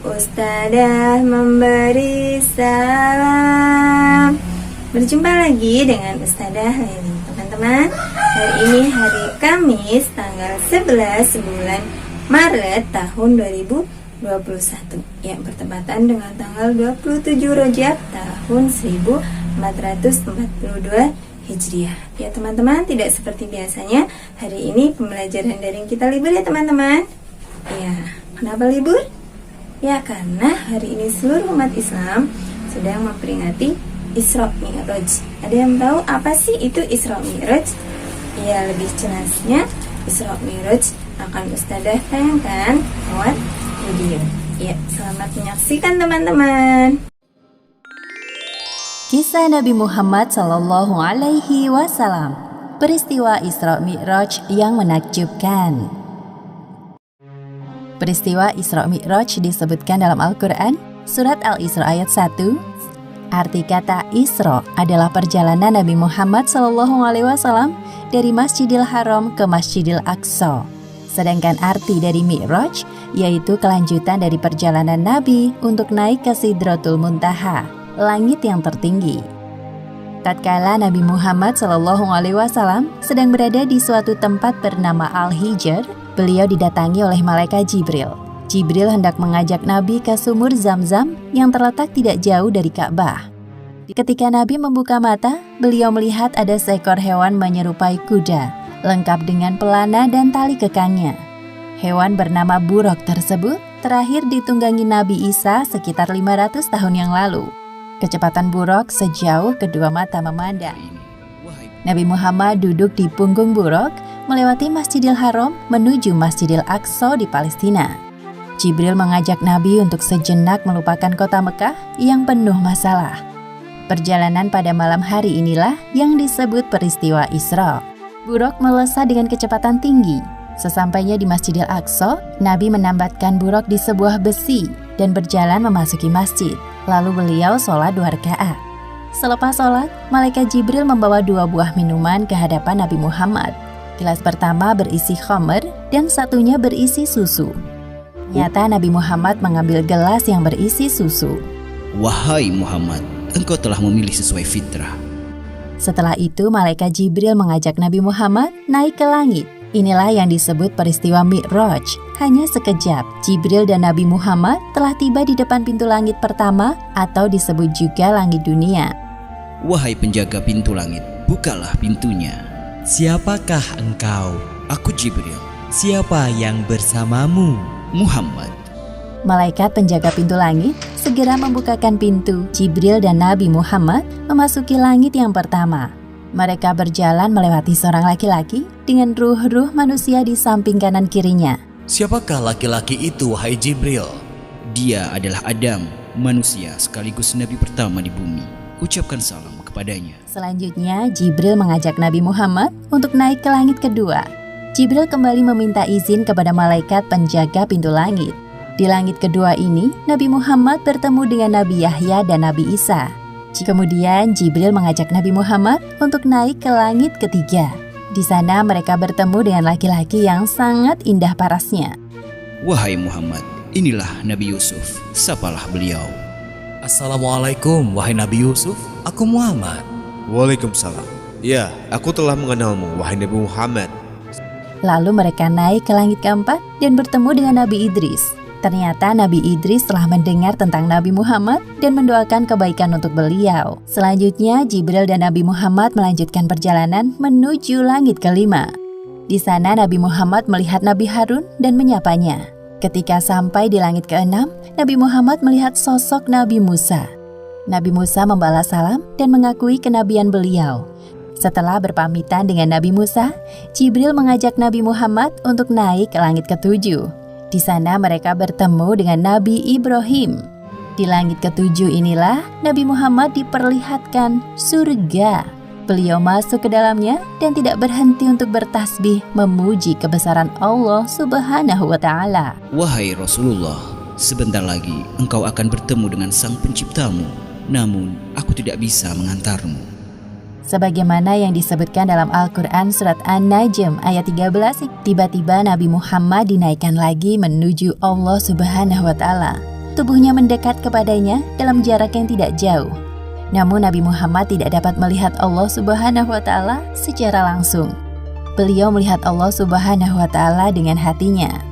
Ustadzah memberi salam. Berjumpa lagi dengan Ustadzah Leli. Teman-teman, hari ini hari Kamis tanggal 11 bulan Maret tahun 2021 yang bertepatan dengan tanggal 27 Rajab tahun 1442 Hijriah. Ya teman-teman, tidak seperti biasanya, hari ini pembelajaran daring kita libur ya teman-teman. Ya, kenapa libur? Ya karena hari ini seluruh umat Islam sedang memperingati Isra Mi'raj. Ada yang tahu apa sih itu Isra Mi'raj? Ya, lebih jelasnya Isra Mi'raj akan Ustadzah tayangkan lewat video. Ya, selamat menyaksikan teman-teman. Kisah Nabi Muhammad Sallallahu Alaihi Wasallam. Peristiwa Isra Mi'raj yang menakjubkan. Peristiwa Isra Mi'raj disebutkan dalam Al-Quran, Surat Al-Isra ayat 1. Arti kata Isra adalah perjalanan Nabi Muhammad SAW dari Masjidil Haram ke Masjidil Aqsa. Sedangkan arti dari Mi'raj yaitu kelanjutan dari perjalanan Nabi untuk naik ke Sidratul Muntaha, langit yang tertinggi. Tatkala Nabi Muhammad SAW sedang berada di suatu tempat bernama Al-Hijr, beliau didatangi oleh malaikat Jibril. Jibril hendak mengajak Nabi ke sumur Zam-Zam yang terletak tidak jauh dari Ka'bah. Ketika Nabi membuka mata, beliau melihat ada seekor hewan menyerupai kuda, lengkap dengan pelana dan tali kekangnya. Hewan bernama buruk tersebut terakhir ditunggangi Nabi Isa sekitar 500 tahun yang lalu. Kecepatan buruk sejauh kedua mata memandang. Nabi Muhammad duduk di punggung buruk, melewati Masjidil Haram menuju Masjidil Aqsa di Palestina. Jibril mengajak Nabi untuk sejenak melupakan kota Mekah yang penuh masalah. Perjalanan pada malam hari inilah yang disebut peristiwa Isra. Buruk melesat dengan kecepatan tinggi. Sesampainya di Masjidil Aqsa, Nabi menambatkan buruk di sebuah besi dan berjalan memasuki masjid. Lalu beliau sholat 2 rakaat. Selepas sholat, malaikat Jibril membawa 2 buah minuman ke hadapan Nabi Muhammad. Gelas pertama berisi khamr dan satunya berisi susu. Ternyata Nabi Muhammad mengambil gelas yang berisi susu. Wahai Muhammad, engkau telah memilih sesuai fitrah. Setelah itu malaikat Jibril mengajak Nabi Muhammad naik ke langit. Inilah yang disebut peristiwa Mi'raj. Hanya sekejap, Jibril dan Nabi Muhammad telah tiba di depan pintu langit pertama atau disebut juga langit dunia. Wahai penjaga pintu langit, bukalah pintunya. Siapakah engkau? Aku Jibril. Siapa yang bersamamu? Muhammad. Malaikat penjaga pintu langit segera membukakan pintu. Jibril dan Nabi Muhammad memasuki langit yang pertama. Mereka berjalan melewati seorang laki-laki dengan ruh-ruh manusia di samping kanan kirinya. Siapakah laki-laki itu, wahai Jibril? Dia adalah Adam, manusia sekaligus nabi pertama di bumi. Ucapkan salam kepadanya. Selanjutnya, Jibril mengajak Nabi Muhammad untuk naik ke langit kedua. Jibril kembali meminta izin kepada malaikat penjaga pintu langit. Di langit kedua ini, Nabi Muhammad bertemu dengan Nabi Yahya dan Nabi Isa. Kemudian Jibril mengajak Nabi Muhammad untuk naik ke langit ketiga. Di sana mereka bertemu dengan laki-laki yang sangat indah parasnya. Wahai Muhammad, inilah Nabi Yusuf, sapalah beliau. Assalamualaikum, wahai Nabi Yusuf, aku Muhammad. Waalaikumsalam. Ya, aku telah mengenalmu, wahai Nabi Muhammad. Lalu mereka naik ke langit keempat dan bertemu dengan Nabi Idris. Ternyata Nabi Idris telah mendengar tentang Nabi Muhammad dan mendoakan kebaikan untuk beliau. Selanjutnya, Jibril dan Nabi Muhammad melanjutkan perjalanan menuju langit kelima. Di sana Nabi Muhammad melihat Nabi Harun dan menyapanya. Ketika sampai di langit keenam, Nabi Muhammad melihat sosok Nabi Musa. Nabi Musa membalas salam dan mengakui kenabian beliau. Setelah berpamitan dengan Nabi Musa, Jibril mengajak Nabi Muhammad untuk naik ke langit ketujuh. Di sana mereka bertemu dengan Nabi Ibrahim. Di langit ketujuh inilah Nabi Muhammad diperlihatkan surga. Beliau masuk ke dalamnya dan tidak berhenti untuk bertasbih memuji kebesaran Allah Subhanahu wa Ta'ala. Wahai Rasulullah, sebentar lagi engkau akan bertemu dengan Sang Penciptamu. Namun aku tidak bisa mengantarmu. Sebagaimana yang disebutkan dalam Al-Quran surat An-Najm ayat 13, tiba-tiba Nabi Muhammad dinaikkan lagi menuju Allah Subhanahu wa Ta'ala. Tubuhnya mendekat kepadanya dalam jarak yang tidak jauh. Namun Nabi Muhammad tidak dapat melihat Allah Subhanahu wa Ta'ala secara langsung. Beliau melihat Allah Subhanahu wa Ta'ala dengan hatinya.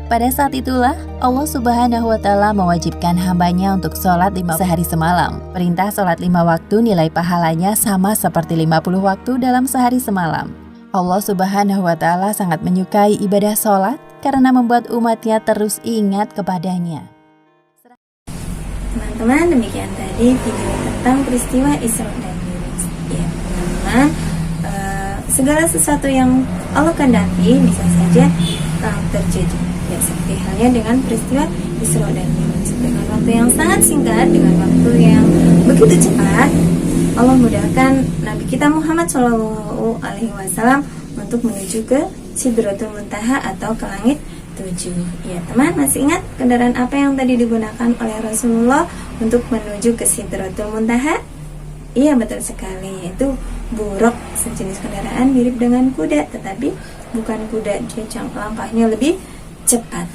Pada saat itulah Allah Subhanahu wa Ta'ala mewajibkan hambanya untuk sholat 5 sehari semalam. Perintah sholat 5 waktu nilai pahalanya sama seperti 50 waktu dalam sehari semalam. Allah Subhanahu wa Ta'ala sangat menyukai ibadah sholat karena membuat umatnya terus ingat kepadanya. Teman-teman, demikian tadi video tentang peristiwa Isra dan Mi'raj. Ya, teman-teman, segala sesuatu yang Allah kehendaki bisa saja terjadi. Ya, seperti halnya dengan peristiwa Isra dan Mi'raj. Dengan waktu yang sangat singkat, dengan waktu yang begitu cepat, Allah mudahkan Nabi kita Muhammad SAW untuk menuju ke Sidratul Muntaha atau ke langit 7. Ya, teman, masih ingat kendaraan apa yang tadi digunakan oleh Rasulullah untuk menuju ke Sidratul Muntaha? Iya, betul sekali, yaitu buruk, sejenis kendaraan mirip dengan kuda, tetapi bukan kuda, dia langkahnya lebih cepat.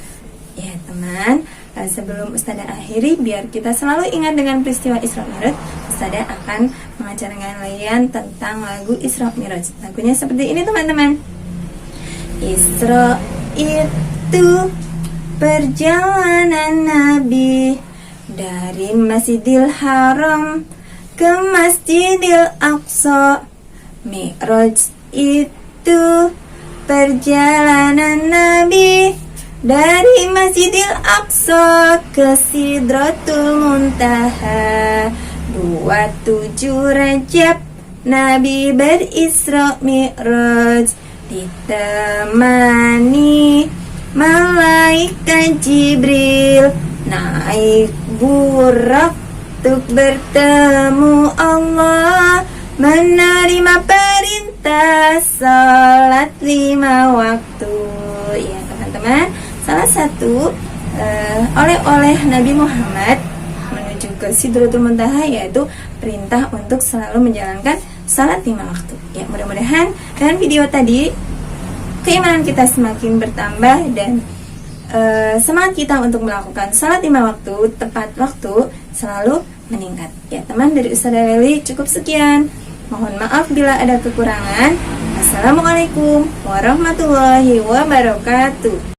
Ya, teman, sebelum Ustazah akhiri, biar kita selalu ingat dengan peristiwa Isra Mi'raj, Ustazah akan mengajarkan kalian tentang lagu Isra Mi'raj. Lagunya seperti ini, teman-teman. Isra itu perjalanan Nabi dari Masjidil Haram ke Masjidil Aqsa. Mi'raj itu perjalanan Nabi dari Masjidil Aqsa ke Sidratul Muntaha. 27 Rajab Nabi berisra Mi'raj, ditemani malaikat Jibril, naik burak untuk bertemu Allah, menerima perintah salat 5 waktu. Ya, teman-teman, salah satu oleh-oleh Nabi Muhammad menuju ke Sidratul Muntaha yaitu perintah untuk selalu menjalankan salat 5 waktu. Ya, mudah-mudahan dengan video tadi keimanan kita semakin bertambah dan semangat kita untuk melakukan salat 5 waktu tepat waktu selalu meningkat. Ya, teman, dari Ustazah Leli cukup sekian. Mohon maaf bila ada kekurangan. Assalamualaikum warahmatullahi wabarakatuh.